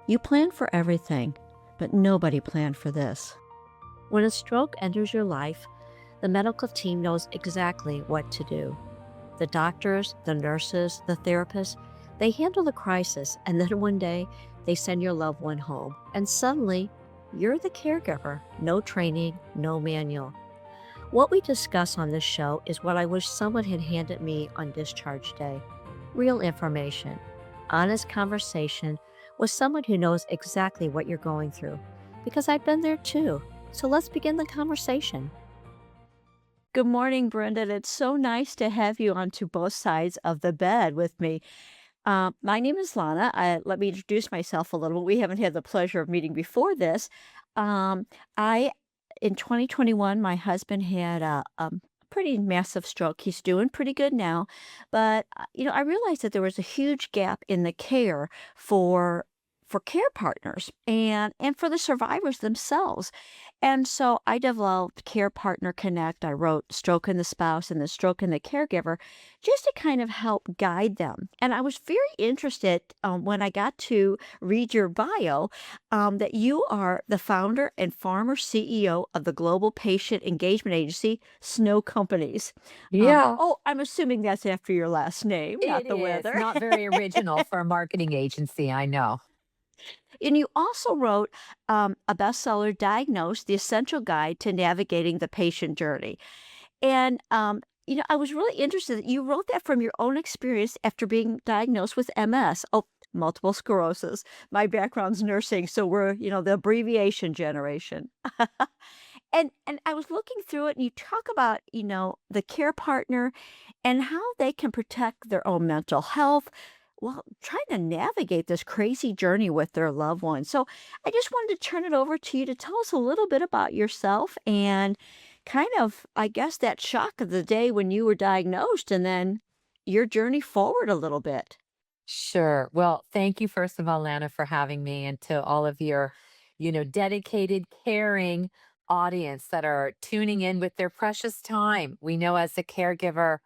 You plan for everything, but nobody planned for this. When a stroke enters your life, the medical team knows exactly what to do. The doctors, the nurses, the therapists, they handle the crisis, and then one day they send your loved one home. And suddenly, you're the caregiver. No training, no manual. What we discuss on this show is what I wish someone had handed me on discharge day. Real information, honest conversation with someone who knows exactly what you're going through. Because I've been there too. So let's begin the conversation. Good morning, Brenda. It's so nice to have you onto both sides of the bed with me. My name is Lana. Let me introduce myself a little. We haven't had the pleasure of meeting before this. I, in 2021, my husband had a pretty massive stroke. He's doing pretty good now, but I realized that there was a huge gap in the care for care partners and for the survivors themselves. And so I developed Care Partner Connect. I wrote Stroke and the Spouse and the Stroke and the Caregiver just to kind of help guide them. And I was very interested when I got to read your bio that you are the founder and former CEO of the global patient engagement agency, Snow Companies. Yeah, Oh, I'm assuming that's after your last name, it not the is. weather. Not very original for a marketing agency, I know. And you also wrote a bestseller, Diagnosed, The Essential Guide to Navigating the Patient Journey. And, I was really interested that you wrote that from your own experience after being diagnosed with MS. Oh, multiple sclerosis. My background's nursing, so we're, the abbreviation generation. And I was looking through it and you talk about, the care partner and how they can protect their own mental health while trying to navigate this crazy journey with their loved ones. So I just wanted to turn it over to you to tell us a little bit about yourself and kind of, I guess, that shock of the day when you were diagnosed and then your journey forward a little bit. Sure. Well, thank you, first of all, Lana, for having me, and to all of your, dedicated, caring audience that are tuning in with their precious time. We know as a caregiver,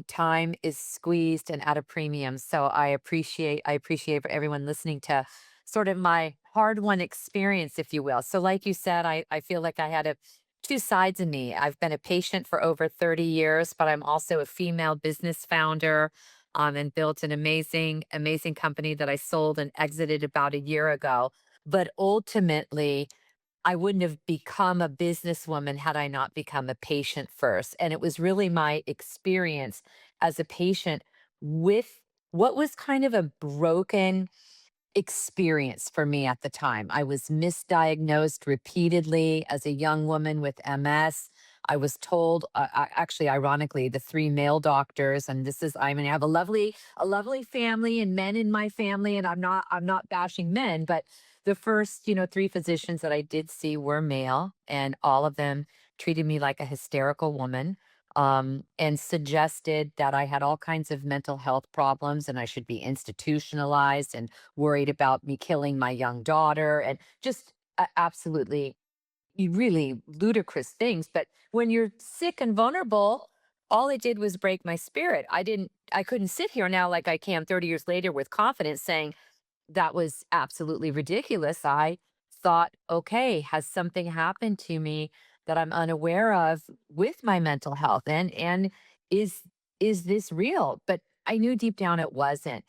time is squeezed and at a premium. So I appreciate for everyone listening to sort of my hard-won experience, if you will. So, like you said, I feel like I had two sides of me. I've been a patient for over 30 years, but I'm also a female business founder, and built an amazing company that I sold and exited about a year ago. But ultimately, I wouldn't have become a businesswoman had I not become a patient first. And it was really my experience as a patient with what was kind of a broken experience for me at the time. I was misdiagnosed repeatedly as a young woman with MS. I was told, actually, ironically, the three male doctors, and this is, I mean, I have a lovely family and men in my family, and I'm not bashing men, but the first, three physicians that I did see were male, and all of them treated me like a hysterical woman, and suggested that I had all kinds of mental health problems and I should be institutionalized and worried about me killing my young daughter and just absolutely really ludicrous things. But when you're sick and vulnerable, all it did was break my spirit. I couldn't sit here now like I can 30 years later with confidence saying that was absolutely ridiculous. I thought, okay, has something happened to me that I'm unaware of with my mental health? And is is this real? But I knew deep down it wasn't.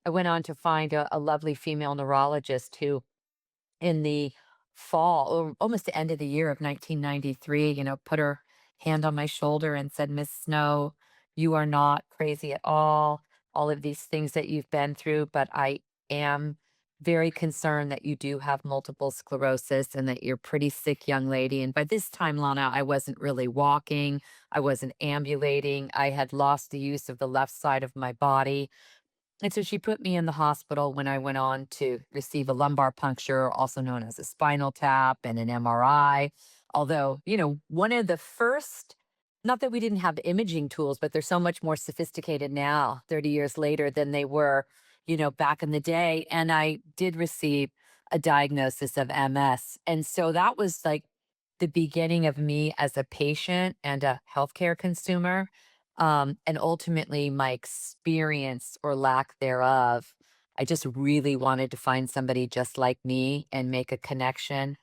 I went on to find a lovely female neurologist who, in the fall, or almost the end of the year of 1993, put her hand on my shoulder and said, Miss Snow, you are not crazy at all of these things that you've been through, but I am very concerned that you do have multiple sclerosis and that you're a pretty sick young lady. And by this time, Lana, I wasn't really walking, I wasn't ambulating, I had lost the use of the left side of my body. And so she put me in the hospital when I went on to receive a lumbar puncture, also known as a spinal tap, and an MRI. Although, one of the first, not that we didn't have imaging tools, but they're so much more sophisticated now, 30 years later, than they were, back in the day. And I did receive a diagnosis of MS. And so that was like the beginning of me as a patient and a healthcare consumer, and ultimately my experience or lack thereof I just really wanted to find somebody just like me and make a connection.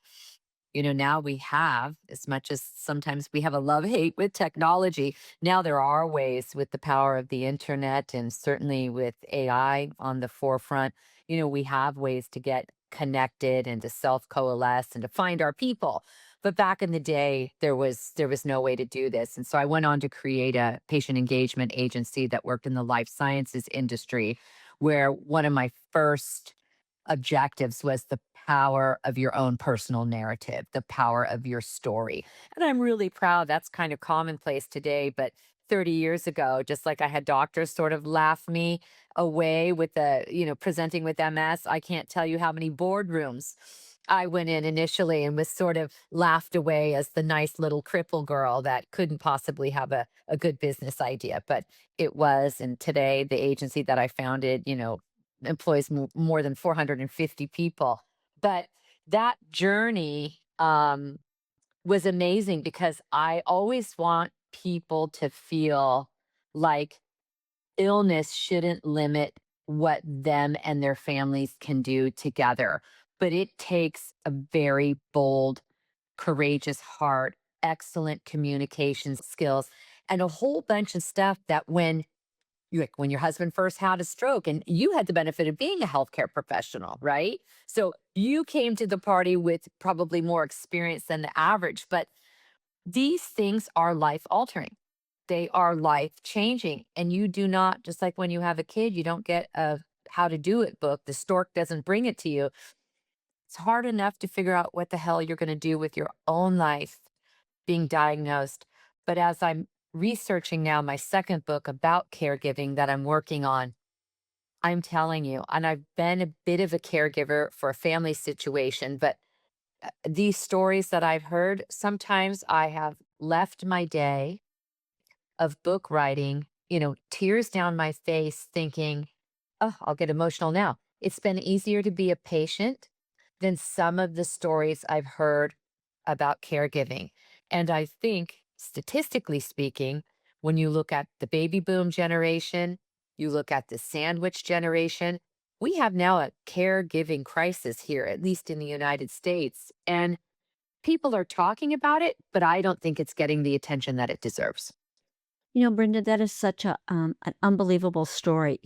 Now we have, as much as sometimes we have a love hate with technology, now there are ways with the power of the internet and certainly with AI on the forefront, we have ways to get connected and to self coalesce and to find our people. But back in the day, there was no way to do this. And so I went on to create a patient engagement agency that worked in the life sciences industry, where one of my first objectives was the power of your own personal narrative, the power of your story. And I'm really proud that's kind of commonplace today. But 30 years ago, just like I had doctors sort of laugh me away with presenting with MS, I can't tell you how many boardrooms I went in initially and was sort of laughed away as the nice little cripple girl that couldn't possibly have a good business idea. But it was. And today, the agency that I founded, employs more than 450 people. But that journey was amazing because I always want people to feel like illness shouldn't limit what them and their families can do together. But it takes a very bold, courageous heart, excellent communication skills, and a whole bunch of stuff that when your husband first had a stroke and you had the benefit of being a healthcare professional, right? So you came to the party with probably more experience than the average, but these things are life altering. They are life changing. And you do not, just like when you have a kid, you don't get a how to do it book. The stork doesn't bring it to you. It's hard enough to figure out what the hell you're going to do with your own life being diagnosed. But as I'm researching now my second book about caregiving that I'm working on, I'm telling you, and I've been a bit of a caregiver for a family situation, but these stories that I've heard, sometimes I have left my day of book writing, tears down my face, thinking, oh, I'll get emotional now. It's been easier to be a patient than some of the stories I've heard about caregiving. And I think, statistically speaking, when you look at the baby boom generation, you look at the sandwich generation, we have now a caregiving crisis here, at least in the United States. And people are talking about it, but I don't think it's getting the attention that it deserves. Brenda, that is such an unbelievable story.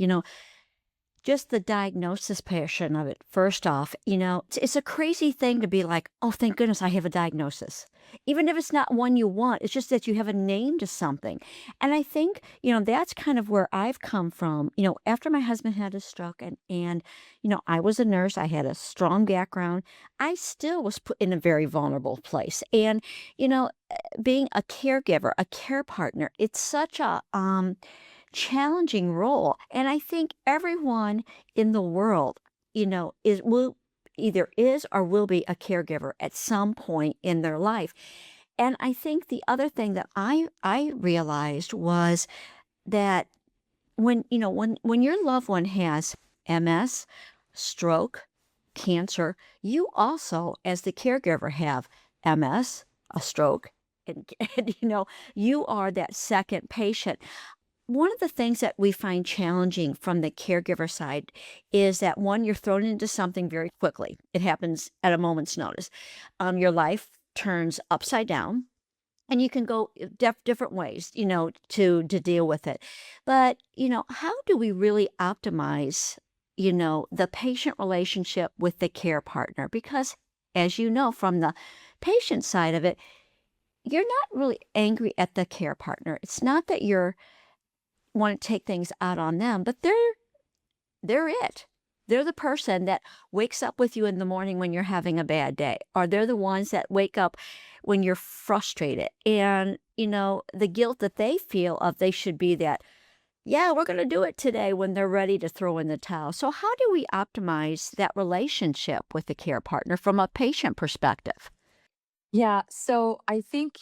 Just the diagnosis portion of it, first off, it's a crazy thing to be like, oh, thank goodness I have a diagnosis. Even if it's not one you want, it's just that you have a name to something. And I think, that's kind of where I've come from. After my husband had a stroke and I was a nurse, I had a strong background. I still was put in a very vulnerable place. And, being a caregiver, a care partner, it's such a, challenging role, and I think everyone in the world, is or will be a caregiver at some point in their life. And I think the other thing that I realized was that when your loved one has MS, stroke, cancer, you also, as the caregiver, have MS, a stroke, and you are that second patient. One of the things that we find challenging from the caregiver side is that one, you're thrown into something very quickly. It happens at a moment's notice. Your life turns upside down, and you can go different ways, to deal with it. But how do we really optimize, the patient relationship with the care partner? Because, as you know, from the patient side of it, you're not really angry at the care partner. It's not that you're want to take things out on them, but they're it. They're the person that wakes up with you in the morning when you're having a bad day, or they're the ones that wake up when you're frustrated. And, the guilt that they feel of they should be that, yeah, we're going to do it today when they're ready to throw in the towel. So how do we optimize that relationship with the care partner from a patient perspective? Yeah. So I think,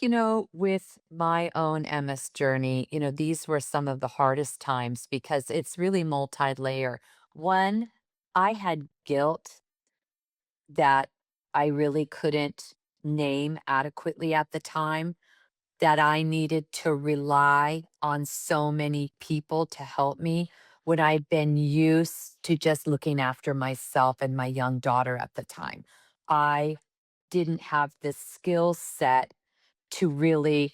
with my own MS journey, these were some of the hardest times because it's really multi layer. One, I had guilt that I really couldn't name adequately at the time, that I needed to rely on so many people to help me. when I'd been used to just looking after myself and my young daughter at the time. I didn't have the skill set to really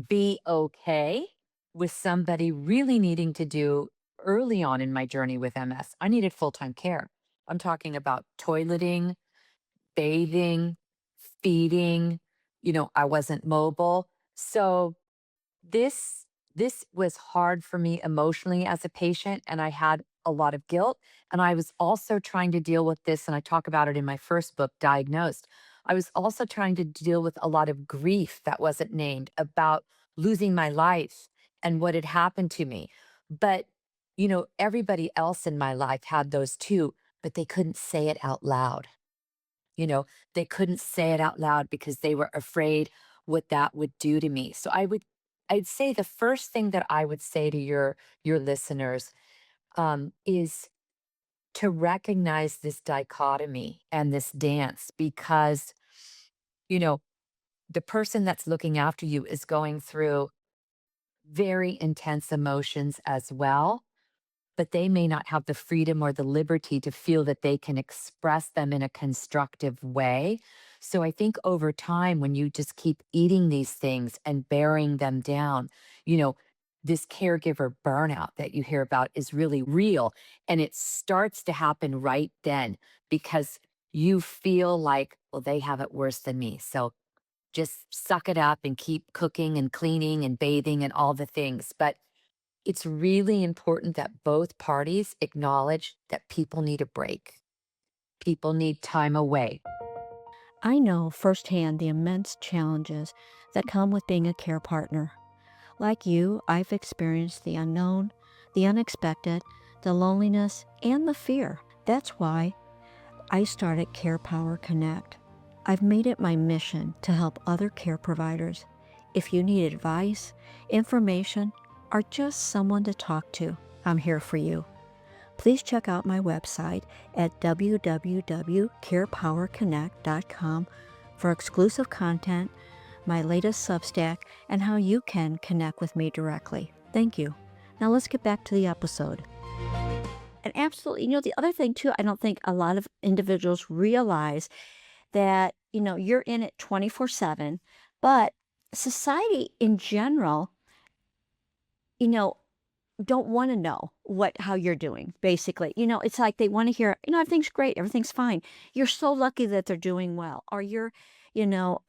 be okay with somebody really needing to do early on in my journey with MS. I needed full time care. I'm talking about toileting, bathing, feeding. I wasn't mobile. So this this was hard for me emotionally as a patient, and I had a lot of guilt, and I was also trying to deal with this, and I talk about it in my first book, Diagnosed. I was also trying to deal with a lot of grief that wasn't named about losing my life and what had happened to me. But everybody else in my life had those too, but they couldn't say it out loud. You know, they couldn't say it out loud because they were afraid what that would do to me. So I'd say the first thing that I would say to your listeners is to recognize this dichotomy and this dance because, you know, the person that's looking after you is going through very intense emotions as well, but they may not have the freedom or the liberty to feel that they can express them in a constructive way. So I think over time, when you just keep eating these things and bearing them down, you know, this caregiver burnout that you hear about is really real. And it starts to happen right then because you feel like, well, they have it worse than me. So just suck it up and keep cooking and cleaning and bathing and all the things. But it's really important that both parties acknowledge that people need a break. People need time away. I know firsthand the immense challenges that come with being a care partner. Like you, I've experienced the unknown, the unexpected, the loneliness, and the fear. That's why I started Care Power Connect. I've made it my mission to help other care providers. If you need advice, information, or just someone to talk to, I'm here for you. Please check out my website at www.carepowerconnect.com for exclusive content, my latest Substack, and how you can connect with me directly. Thank you. Now let's get back to the episode. And absolutely, the other thing too, I don't think a lot of individuals realize that, you're in it 24/7, but society in general, you know, don't want to know how you're doing, basically. It's like they want to hear, everything's great, everything's fine. You're so lucky that they're doing well. Or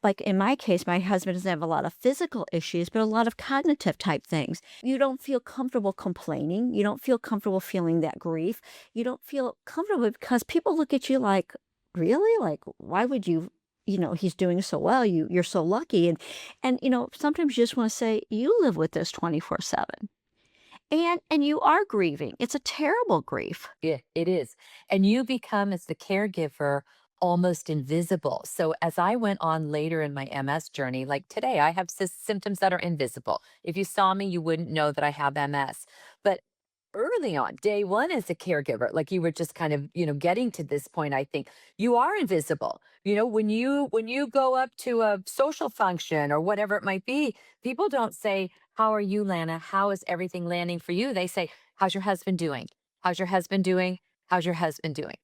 like in my case, my husband doesn't have a lot of physical issues, but a lot of cognitive type things. You don't feel comfortable complaining. You don't feel comfortable feeling that grief. You don't feel comfortable because people look at you like, really? Like, why would you? He's doing so well. You're so lucky. And sometimes you just want to say, you live with this 24/7. And you are grieving. It's a terrible grief. Yeah, it is. And you become, as the caregiver, almost invisible. So as I went on later in my MS journey, like today, I have symptoms that are invisible. If you saw me, you wouldn't know that I have MS. But early on, day one as a caregiver, like you were just kind of, getting to this point, I think you are invisible. When you go up to a social function or whatever it might be, people don't say, "How are you, Lana? How is everything landing for you?" They say, "How's your husband doing? How's your husband doing? How's your husband doing?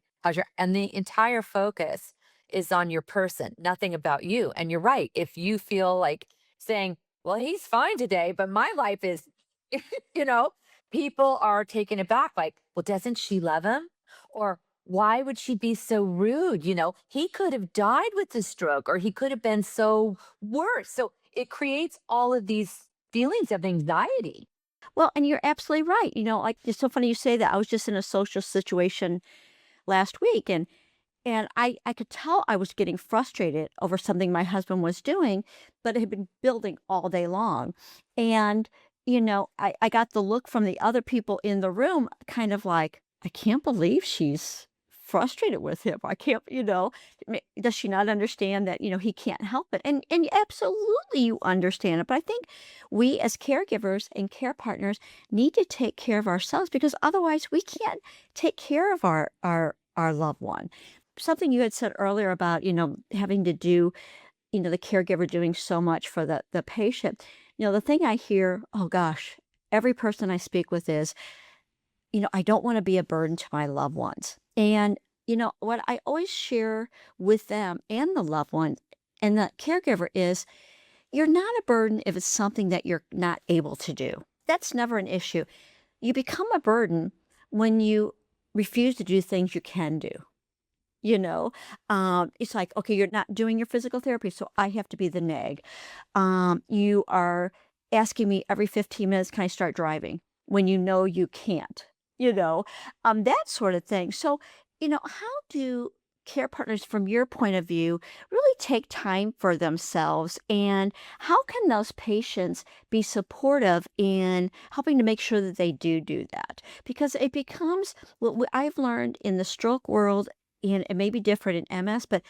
And the entire focus is on your person, nothing about you. And you're right. If you feel like saying, "Well, he's fine today, but my life is," you know, people are taken aback, like, "Well, doesn't she love him?" Or, "Why would she be so rude?" He could have died with the stroke, or he could have been so worse. So it creates all of these feelings of anxiety. Well, and you're absolutely right. Like, it's so funny you say that. I was just in a social situation last week, and I could tell I was getting frustrated over something my husband was doing, but it had been building all day long. And, I got the look from the other people in the room, kind of like, I can't believe she's frustrated with him. I can't, does she not understand that, he can't help it? And absolutely you understand it. But I think we as caregivers and care partners need to take care of ourselves because otherwise we can't take care of our loved one. Something you had said earlier about, having to do, the caregiver doing so much for the patient. The thing I hear, oh gosh, every person I speak with is, I don't want to be a burden to my loved ones. And, what I always share with them and the loved one and the caregiver is you're not a burden if it's something that you're not able to do. That's never an issue. You become a burden when you refuse to do things you can do. You know, it's like, okay, you're not doing your physical therapy, so I have to be the nag. You are asking me every 15 minutes, can I start driving when you know you can't, that sort of thing. So, how do care partners, from your point of view, really take time for themselves? And how can those patients be supportive in helping to make sure that they do that? Because it becomes what I've learned in the stroke world, and it may be different in MS, but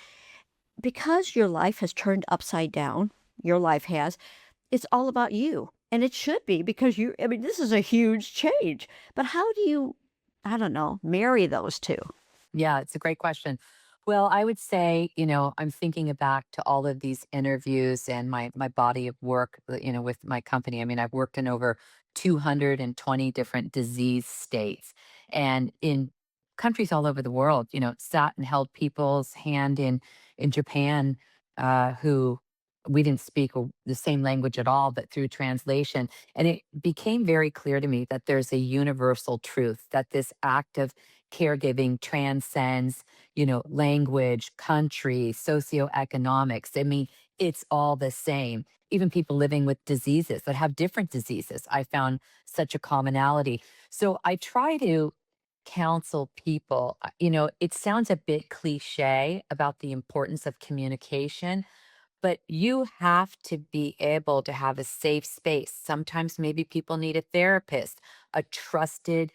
because your life has turned upside down, your life has, it's all about you. And it should be because I mean, this is a huge change. But how do you, I don't know, marry those two? Yeah, it's a great question. Well, I would say, I'm thinking back to all of these interviews and my body of work, with my company. I mean, I've worked in over 220 different disease states and in countries all over the world, sat and held people's hand in Japan who we didn't speak the same language at all, but through translation. And it became very clear to me that there's a universal truth that this act of caregiving transcends, language, country, socioeconomics. I mean, it's all the same. Even people living with diseases that have different diseases, I found such a commonality. So I try to counsel people. It sounds a bit cliche about the importance of communication, but you have to be able to have a safe space. Sometimes maybe people need a therapist, a trusted,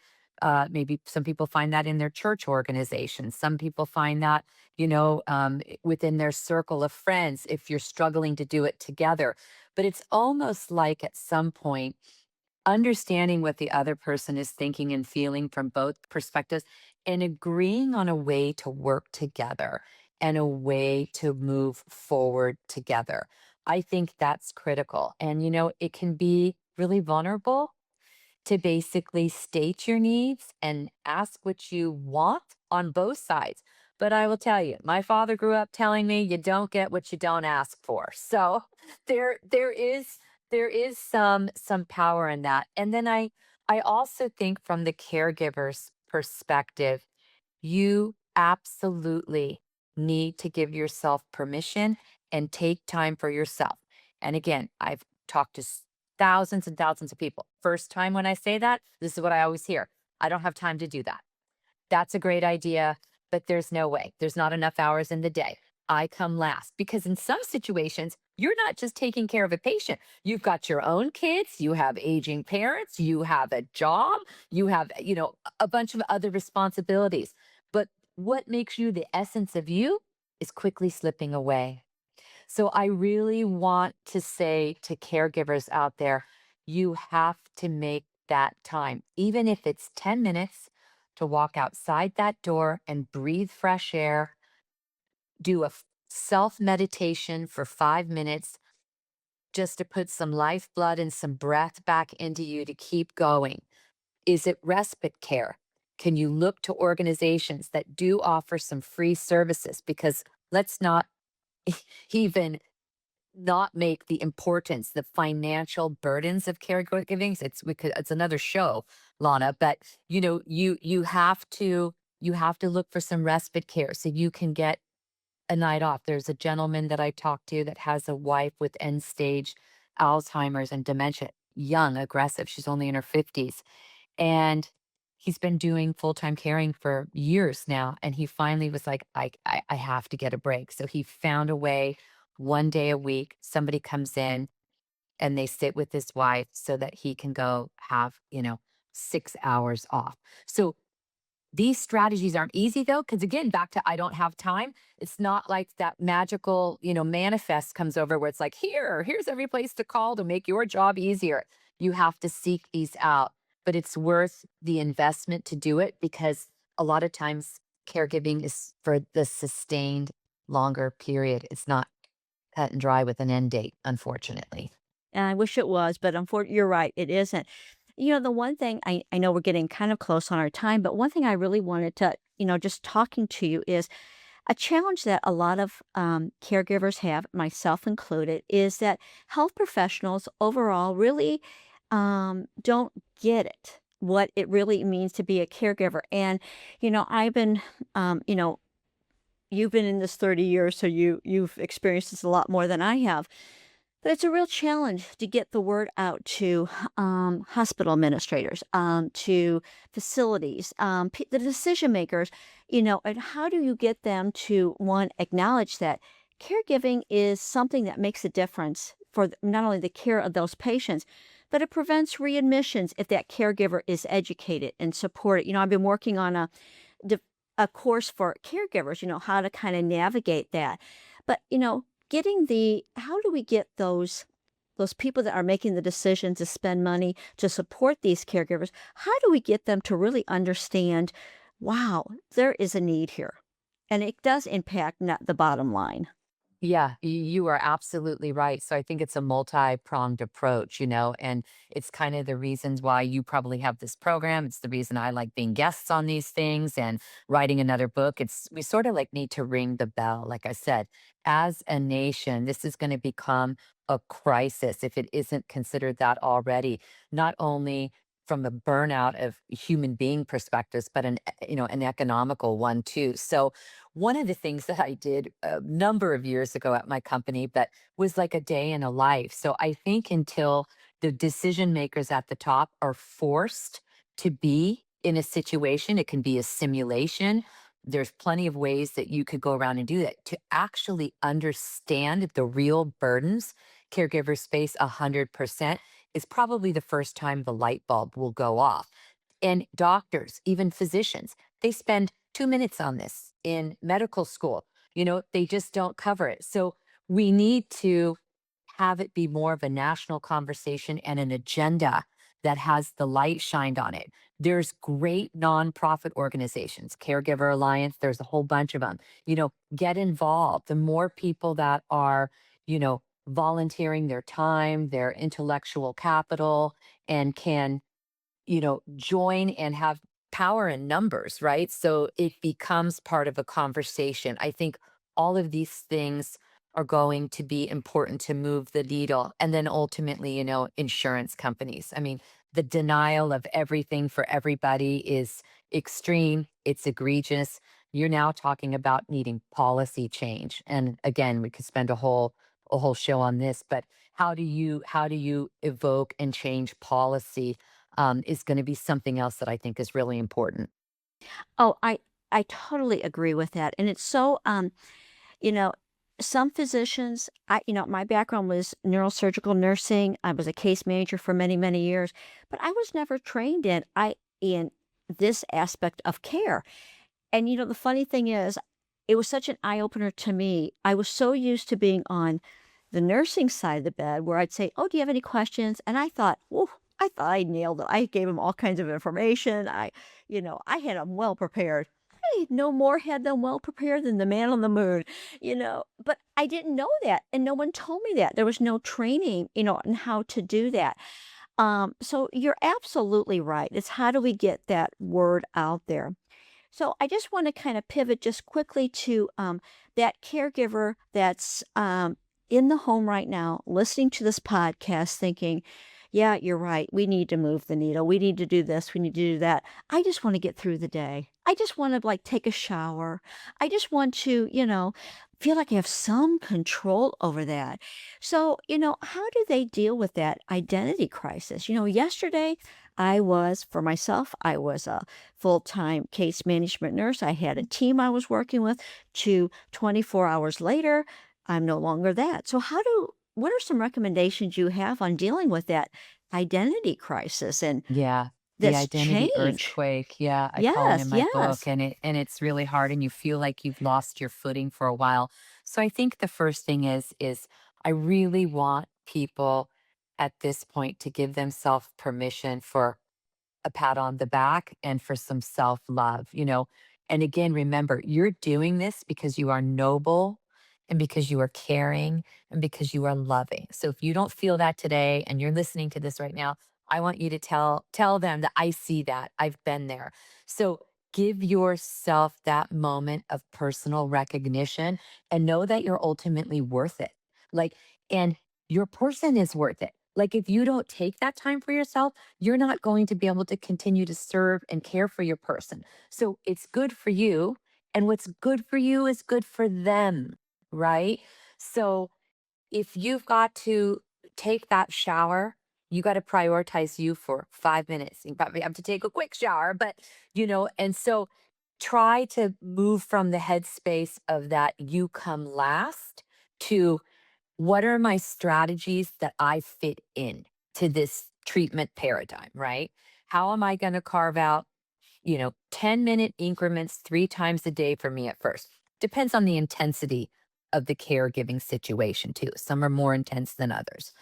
maybe some people find that in their church organization. Some people find that, within their circle of friends if you're struggling to do it together. But it's almost like at some point, understanding what the other person is thinking and feeling from both perspectives and agreeing on a way to work together and a way to move forward together. I think that's critical. And, it can be really vulnerable to basically state your needs and ask what you want on both sides. But I will tell you, my father grew up telling me you don't get what you don't ask for. So there is some power in that. And then I also think from the caregiver's perspective, you absolutely need to give yourself permission and take time for yourself. And again, I've talked to thousands and thousands of people. First time when I say that, this is what I always hear. I don't have time to do that. That's a great idea, but there's no way. There's not enough hours in the day. I come last because in some situations, you're not just taking care of a patient. You've got your own kids, you have aging parents, you have a job, you have, a bunch of other responsibilities. But what makes you the essence of you is quickly slipping away. So I really want to say to caregivers out there, you have to make that time, even if it's 10 minutes to walk outside that door and breathe fresh air, do a self meditation for 5 minutes just to put some lifeblood and some breath back into you to keep going. Is it respite care? Can you look to organizations that do offer some free services? Because let's not even not make the importance, the financial burdens of caregiving. It's another show, Lana. But you have to look for some respite care so you can get a night off. There's a gentleman that I talked to that has a wife with end stage Alzheimer's and dementia, young, aggressive. She's only in her 50s. And he's been doing full-time caring for years now. And he finally was like, I have to get a break. So he found a way, 1 day a week, somebody comes in and they sit with his wife so that he can go have, 6 hours off. So these strategies aren't easy though, because again, back to I don't have time. It's not like that magical, manifest comes over where it's like, here's every place to call to make your job easier. You have to seek these out, but it's worth the investment to do it because a lot of times caregiving is for the sustained longer period. It's not cut and dry with an end date, unfortunately. And I wish it was, but unfortunately, you're right, it isn't. The one thing I know we're getting kind of close on our time, but one thing I really wanted to, just talking to you is a challenge that a lot of caregivers have, myself included, is that health professionals overall really don't get it, what it really means to be a caregiver. And, I've been, you've been in this 30 years, so you've experienced this a lot more than I have. But it's a real challenge to get the word out to hospital administrators, to facilities, the decision makers, and how do you get them to, one, acknowledge that caregiving is something that makes a difference for not only the care of those patients, but it prevents readmissions if that caregiver is educated and supported. I've been working on def- a course for caregivers, how to kind of navigate that. But, getting how do we get those people that are making the decisions to spend money to support these caregivers, how do we get them to really understand, wow, there is a need here? And it does impact not the bottom line. Yeah, you are absolutely right. So I think it's a multi-pronged approach, and it's kind of the reasons why you probably have this program. It's the reason I like being guests on these things and writing another book. We sort of like need to ring the bell. Like I said, as a nation, this is going to become a crisis if it isn't considered that already, not only from the burnout of human being perspectives, but an economical one too. So one of the things that I did a number of years ago at my company that was like a day in a life. So I think until the decision makers at the top are forced to be in a situation, it can be a simulation. There's plenty of ways that you could go around and do that to actually understand the real burdens caregivers face 100% is probably the first time the light bulb will go off. And doctors, even physicians, they spend 2 minutes on this in medical school. They just don't cover it. So we need to have it be more of a national conversation and an agenda that has the light shined on it. There's great nonprofit organizations, Caregiver Alliance, there's a whole bunch of them. Get involved. The more people that are, volunteering their time, their intellectual capital, and can join and have power in numbers, right? So it becomes part of a conversation. I think all of these things are going to be important to move the needle. And then ultimately, insurance companies. I mean, the denial of everything for everybody is extreme, it's egregious. You're now talking about needing policy change. And again, we could spend a whole show on this, but how do you evoke and change policy is going to be something else that I think is really important. Oh, I totally agree with that. And it's so you know, some physicians, my background was neurosurgical nursing. I was a case manager for many, many years, but I was never trained in this aspect of care. And the funny thing is, it was such an eye opener to me. I was so used to being on the nursing side of the bed where I'd say, "Oh, do you have any questions?" And I thought I nailed it. I gave them all kinds of information. I had them well prepared. I no more had them well prepared than the man on the moon, But I didn't know that, and no one told me that. There was no training, on how to do that. So you're absolutely right. It's how do we get that word out there? So I just want to kind of pivot just quickly to that caregiver that's in the home right now, listening to this podcast, thinking, yeah, you're right. We need to move the needle. We need to do this. We need to do that. I just want to get through the day. I just want to like take a shower. I just want to, feel like I have some control over that. So, how do they deal with that identity crisis? Yesterday for myself, I was a full-time case management nurse. I had a team I was working with. 24 hours later, I'm no longer that. So what are some recommendations you have on dealing with that identity crisis and Yeah, the this identity change? earthquake. Yeah, I call it in Yes, my book, yes. and it's really hard and you feel like you've lost your footing for a while. So I think the first thing is I really want people at this point to give themselves permission for a pat on the back and for some self-love. And again, remember, you're doing this because you are noble and because you are caring and because you are loving. So if you don't feel that today and you're listening to this right now, I want you to tell them that I see that. I've been there. So give yourself that moment of personal recognition and know that you're ultimately worth it. Like, and your person is worth it. Like, if you don't take that time for yourself, you're not going to be able to continue to serve and care for your person. So it's good for you. And what's good for you is good for them. Right. So if you've got to take that shower, you got to prioritize you for 5 minutes. You probably have to take a quick shower, but and so try to move from the headspace of that you come last to what are my strategies that I fit in to this treatment paradigm, right? How am I going to carve out 10-minute increments 3 times a day for me at first? Depends on the intensity of the caregiving situation, too. Some are more intense than others.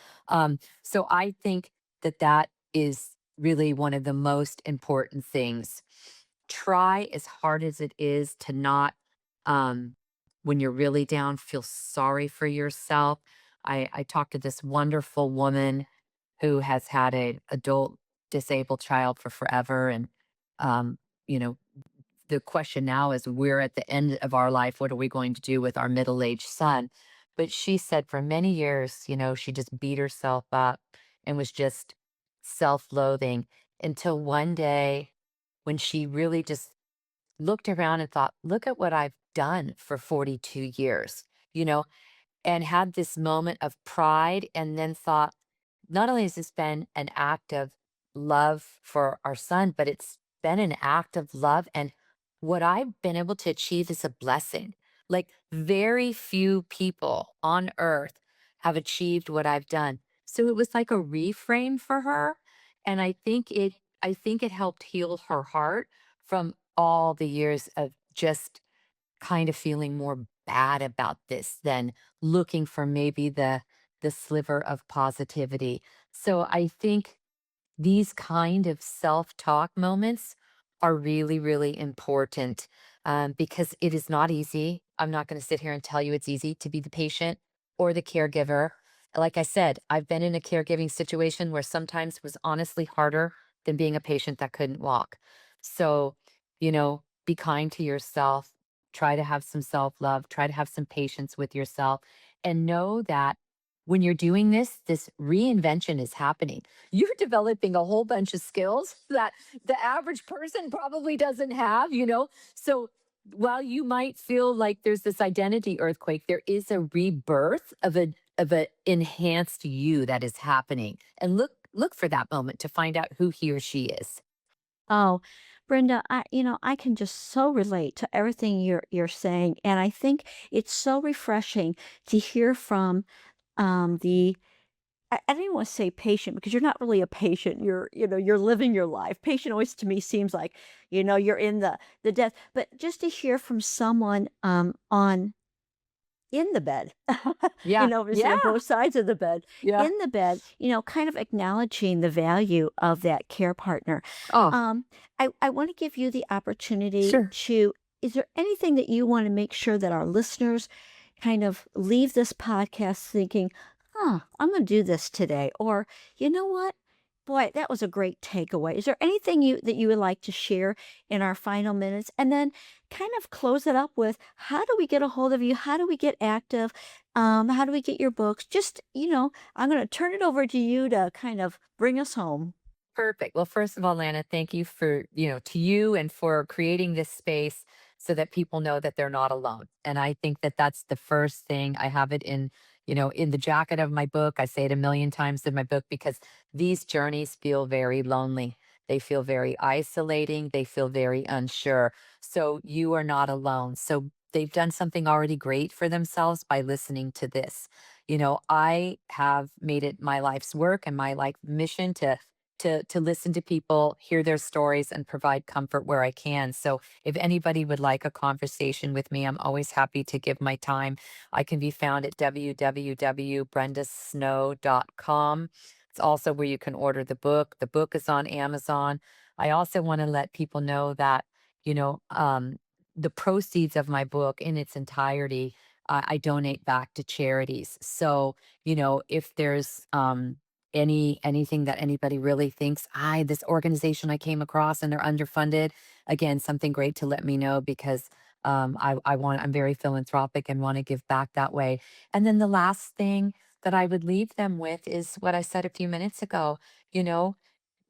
So I think that that is really one of the most important things. Try as hard as it is to not, um, when you're really down, feel sorry for yourself. I talked to this wonderful woman who has had a adult disabled child for forever. And, um, you know, the question now is we're at the end of our life. What are we going to do with our middle aged son? But she said for many years, she just beat herself up and was just self loathing until one day when she really just looked around and thought, look at what I've done for 42 years, you know, and had this moment of pride and then thought, not only has this been an act of love for our son, but it's been an act of love. And what I've been able to achieve is a blessing. Like very few people on earth have achieved what I've done. So it was like a reframe for her. And I think it helped heal her heart from all the years of just kind of feeling more bad about this than looking for maybe the sliver of positivity. So I think these kind of self-talk moments are really, really important, because it is not easy. I'm not going to sit here and tell you it's easy to be the patient or the caregiver. Like I said, I've been in a caregiving situation where sometimes it was honestly harder than being a patient that couldn't walk. So, be kind to yourself. Try to have some self-love. Try to have some patience with yourself, and know that when you're doing this reinvention is happening. You're developing a whole bunch of skills that the average person probably doesn't have, So while you might feel like there's this identity earthquake, there is a rebirth of a enhanced you that is happening. And look for that moment to find out who he or she is. Oh, Brenda, I can just so relate to everything you're saying, and I think it's so refreshing to hear from the I don't even want to say patient because you're not really a patient. You're living your life. Patient always to me seems like, you're in the death. But just to hear from someone on in the bed, Yeah. is on Yeah. both sides of the bed, Yeah. in the bed, kind of acknowledging the value of that care partner. Oh, I want to give you the opportunity sure. to, is there anything that you want to make sure that our listeners kind of leave this podcast thinking, huh, I'm going to do this today? Or, you know what? Boy, that was a great takeaway. Is there anything that you would like to share in our final minutes? And then kind of close it up with, how do we get a hold of you? How do we get active? How do we get your books? Just, I'm going to turn it over to you to kind of bring us home. Perfect. Well, first of all, Lana, thank you to you and for creating this space so that people know that they're not alone. And I think that that's the first thing. I have it in the jacket of my book. I say it a million times in my book because these journeys feel very lonely. They feel very isolating. They feel very unsure. So you are not alone. So they've done something already great for themselves by listening to this. I have made it my life's work and my life mission to listen to people, hear their stories, and provide comfort where I can. So if anybody would like a conversation with me, I'm always happy to give my time. I can be found at www.brendasnow.com. It's also where you can order the book. The book is on Amazon. I also want to let people know that, you know, um, the proceeds of my book in its entirety, I donate back to charities. So, if there's anything that anybody really thinks, this organization I came across and they're underfunded, again, something great to let me know, because I'm very philanthropic and want to give back that way. And then the last thing that I would leave them with is what I said a few minutes ago. You know,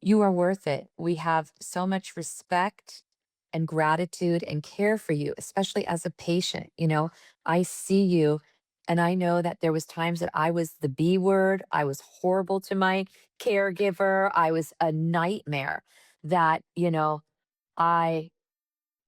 you are worth it. We have so much respect and gratitude and care for you, especially as a patient. I see you, and I know that there was times that I was the B word. I was horrible to my caregiver. I was a nightmare that, I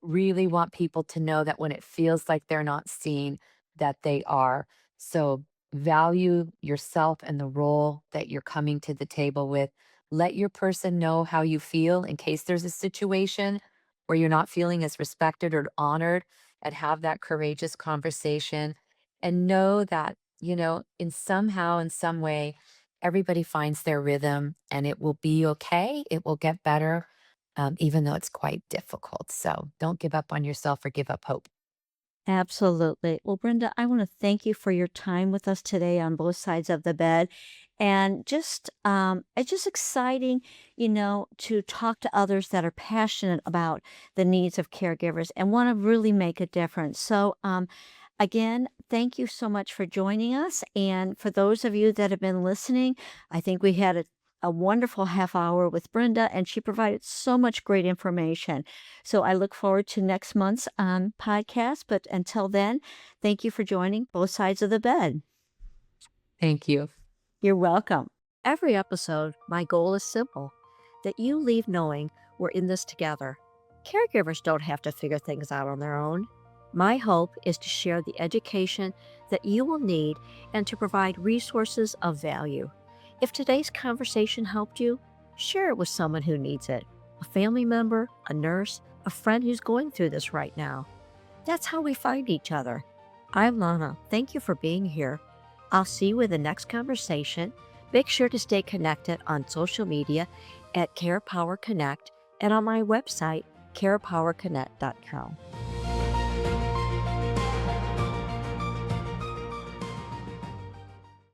really want people to know that when it feels like they're not seen, that they are. So value yourself and the role that you're coming to the table with. Let your person know how you feel in case there's a situation where you're not feeling as respected or honored, and have that courageous conversation, and know that, in some way, everybody finds their rhythm and it will be okay. It will get better, even though it's quite difficult. So don't give up on yourself or give up hope. Absolutely. Well, Brenda, I want to thank you for your time with us today on both sides of the bed. And it's just exciting, to talk to others that are passionate about the needs of caregivers and want to really make a difference. So, again, thank you so much for joining us. And for those of you that have been listening, I think we had a wonderful half hour with Brenda, and she provided so much great information. So I look forward to next month's podcast. But until then, thank you for joining both sides of the bed. Thank you. You're welcome. Every episode, my goal is simple: that you leave knowing we're in this together. Caregivers don't have to figure things out on their own. My hope is to share the education that you will need and to provide resources of value. If today's conversation helped you, share it with someone who needs it: a family member, a nurse, a friend who's going through this right now. That's how we find each other. I'm Lana. Thank you for being here. I'll see you in the next conversation. Make sure to stay connected on social media at Care Power Connect and on my website, carepowerconnect.com.